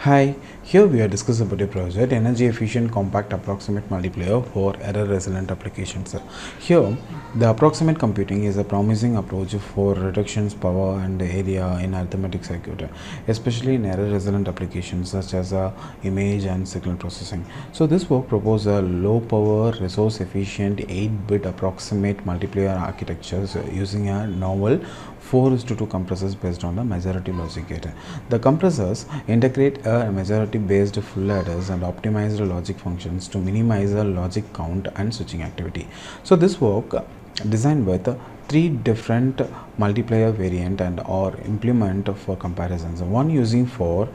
Hi, here we are discussing about a project energy efficient compact approximate multiplier for error resilient applications. Here, the approximate computing is a promising approach for reductions power and area in arithmetic circuit, especially in error resilient applications such as image and signal processing. So this work proposes a low power resource efficient 8-bit approximate multiplier architectures using a novel 4:2 compressors based on the majority logic gate. The compressors integrate a majority based full adders and optimize the logic functions to minimize the logic count and switching activity. So this work designed with three different multiplier variant and or implement for comparisons, one using for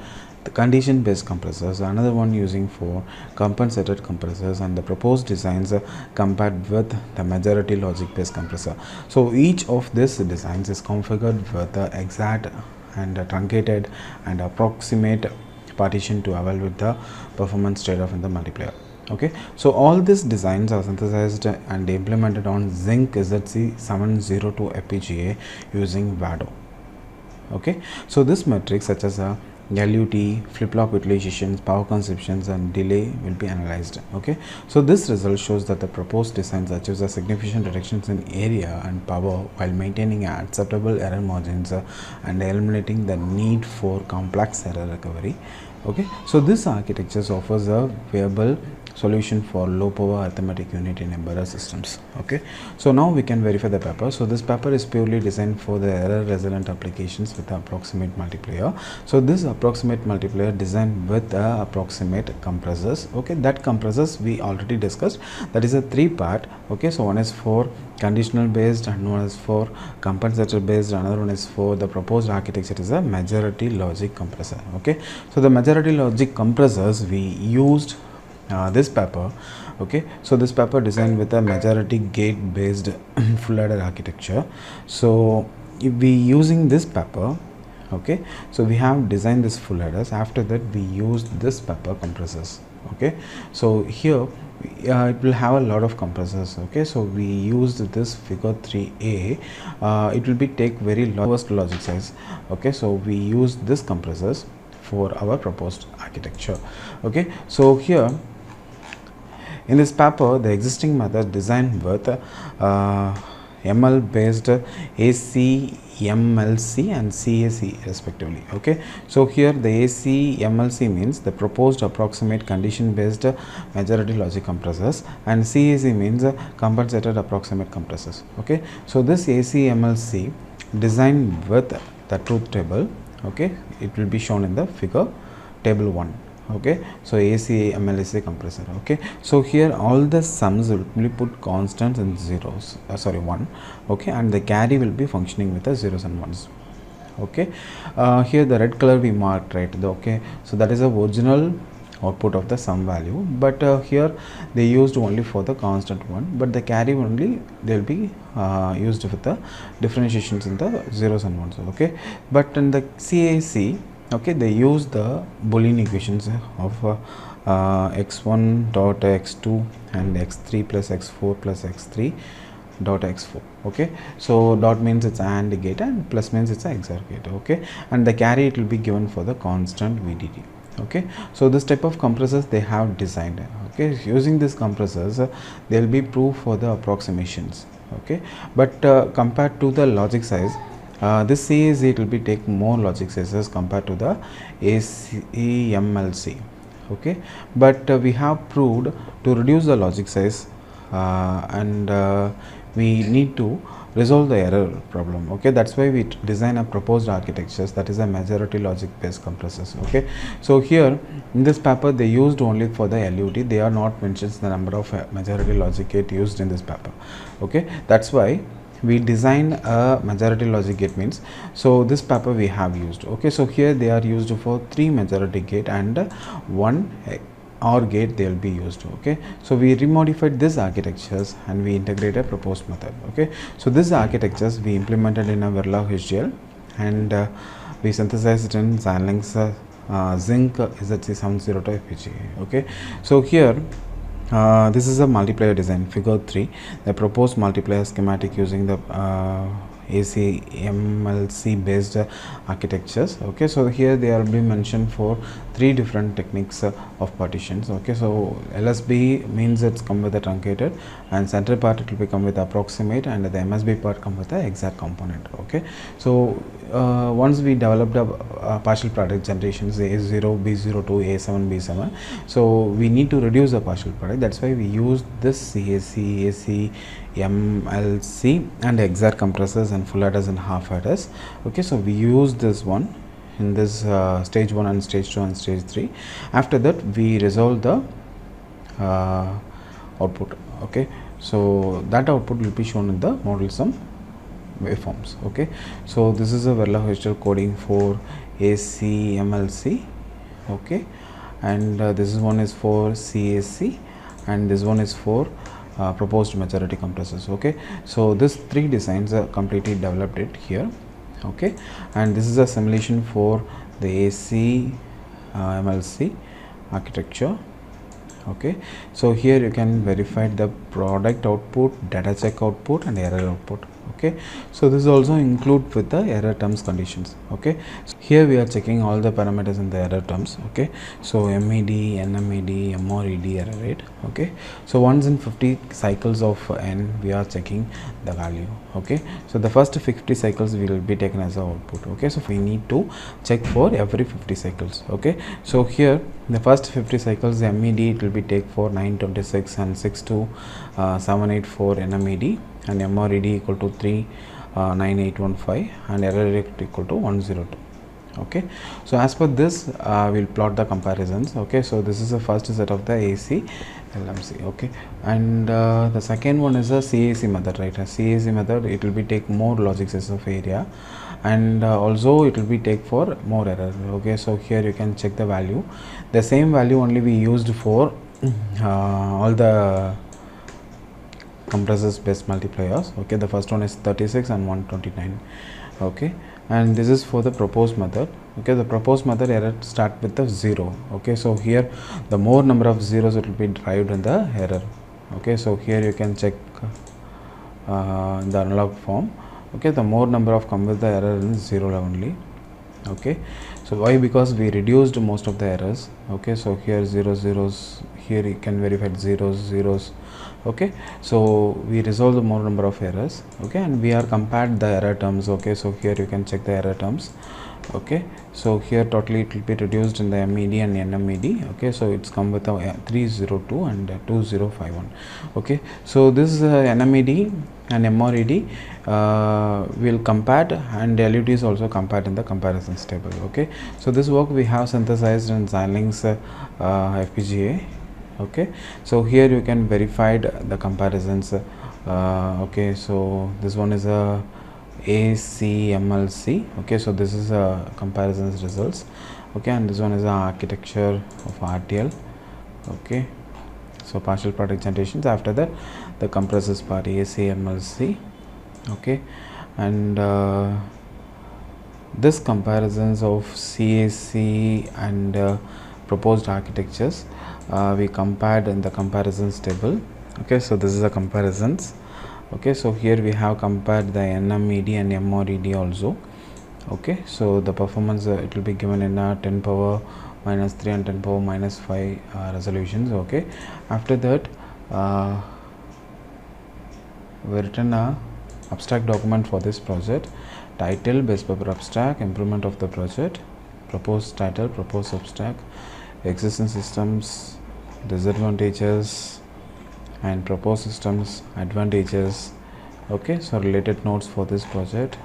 the condition based compressors, another one using for compensated compressors, and the proposed designs compared with the majority logic based compressor. So each of these designs is configured with the exact and truncated and approximate partition to evaluate the performance trade-off in the multiplier. Okay, so all these designs are synthesized and implemented on Zinc ZC702 FPGA using Vado. Okay, so this metrics such as LUT, flip-flop utilizations, power consumptions and delay will be analyzed. Okay, so this result shows that the proposed designs achieves a significant reductions in area and power while maintaining acceptable error margins and eliminating the need for complex error recovery. Okay, so this architecture offers a viable solution for low power arithmetic unit in embedded systems. Okay, so now we can verify the paper. So this paper is purely designed for the error resilient applications with the approximate multiplier. So this approximate multiplier designed with the approximate compressors. Okay, that compressors we already discussed, that is a three part. Okay, so one is for conditional based and one is for compensator based, another one is for the proposed architecture is a majority logic compressor. Okay, so the majority logic compressors we used this paper. Okay, so this paper designed with a majority gate based full adder architecture. So if we using this paper, okay, so we have designed this full adders. After that we used this paper compressors. Okay, so here it will have a lot of compressors. Okay, so we used this figure 3a. It will be take very lowest logic size. Okay, so we used this compressors for our proposed architecture. Okay, so here in this paper, the existing method designed with ML based ACMLC and CAC respectively. Okay, so here the ACMLC means the proposed approximate condition based majority logic compressors, and CAC means compensated approximate compressors. Okay, so this ACMLC designed with the truth table. Okay, it will be shown in the figure table 1. Okay, so AC MLC compressor. Okay, so here all the sums will be put constants and zeros, 1. Okay, and the carry will be functioning with the zeros and ones. Okay, here the red color we marked, right? Okay, so that is the original output of the sum value, but here they used only for the constant one, but the carry only they will be used with the differentiations in the zeros and ones. Okay, but in the CAC, okay, they use the Boolean equations of x1 dot x2 and x3 plus x4 plus x3 dot x4. Okay, so dot means it's AND gate and plus means it's a XOR gate. Okay, and the carry it will be given for the constant VDD. Okay, so this type of compressors they have designed. Okay, using these compressors they will be proof for the approximations. Okay, but compared to the logic size, this CAC it will be take more logic sizes compared to the ACMLC. Okay, but we have proved to reduce the logic size and we need to resolve the error problem. Okay, that's why we design a proposed architectures, that is a majority logic based compressors. Okay, so here in this paper they used only for the LUT, they are not mentioned the number of majority logic gate used in this paper. Okay, that's why we design a majority logic gate means, so this paper we have used. Okay, so here they are used for 3 majority gate and 1 OR gate they will be used. Okay, so we remodified this architectures and we integrate a proposed method. Okay, so this architectures we implemented in a Verilog HDL and we synthesized it in Xilinx Zinc ZC702 FPGA. Okay, so here this is a multiplier design, figure 3, the proposed multiplier schematic using the AC MLC based architectures. Okay, so here they are being mentioned for 3 different techniques of partitions. Okay, so LSB means it's come with a truncated, and central part it will become with approximate, and the MSB part come with the exact component. Okay, so once we developed a partial product generations A0, B02, A7, B7, so we need to reduce the partial product. That's why we use this CAC, AC, MLC and exact compressors and full adders and half adders. Okay, so we use this one in this stage 1 and stage 2 and stage 3. After that we resolve the output. Okay, so that output will be shown in the model sum waveforms. Okay, so this is a Verla Hochschild coding for AC MLC. Okay, and this one is for CAC, and this one is for proposed majority compressors. Okay, so this 3 designs are completely developed it here. Okay, and this is a simulation for the AC MLC architecture. Okay, so here you can verify the product output, data check output and error output. Okay, so this also include with the error terms conditions. Okay, so here we are checking all the parameters in the error terms. Okay, so MED, NMED, MORED error rate. Okay, so once in 50 cycles of N we are checking the value. Okay, so the first 50 cycles will be taken as a output. Okay, so we need to check for every 50 cycles. Okay, so here the first 50 cycles the MED it will be take for 926 and 62784 NMED, and MORED equal to 39815 and error rate equal to 102. Okay, so as per this we'll plot the comparisons. Okay, so this is the first set of the AC LMC. Okay, and the second one is a CAC method, right? A CAC method it will be take more logic sets of area, and also it will be take for more error. Okay, so here you can check the value, the same value only we used for all the compressors based multipliers. Okay, the first one is 36 and 129. Okay, and this is for the proposed method. Okay, the proposed method error start with the 0. Okay, so here the more number of zeros it will be derived in the error. Okay, so here you can check in the analog form. Okay, the more number of come with the error in 0 only. Okay, so why? Because we reduced most of the errors. Okay, so here 0 zeros, here you can verify zeros. Okay, so we resolve the more number of errors. Okay, and we are compared the error terms. Okay, so here you can check the error terms. Okay, so here totally it will be reduced in the MED and NMED. Okay, so it's come with a 302 and 2051. Okay, so this NMED and MORED will compared, and LUT is also compared in the comparisons table. Okay, so this work we have synthesized in Xilinx FPGA. Okay, so here you can verify the comparisons. Okay, so this one is a ACMLC. Okay, so this is a comparisons results. Okay, and this one is a architecture of RTL. Okay, so partial product generations. After that the compressors part ACMLC. Okay, and this comparisons of CAC and proposed architectures we compared in the comparisons table. Okay, so this is the comparisons. Okay, so here we have compared the NMED and MORED also. Okay, so the performance it will be given in 10 power minus 3 and 10 power minus 5 resolutions. Okay, after that we written a abstract document for this project. Title, base paper abstract, improvement of the project, proposed title, proposed abstract, existing systems, disadvantages, and proposed systems advantages. Okay, so related notes for this project.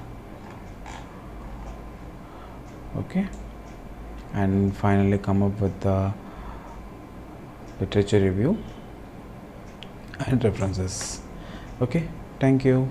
Okay, and finally come up with the literature review and references. Okay, thank you.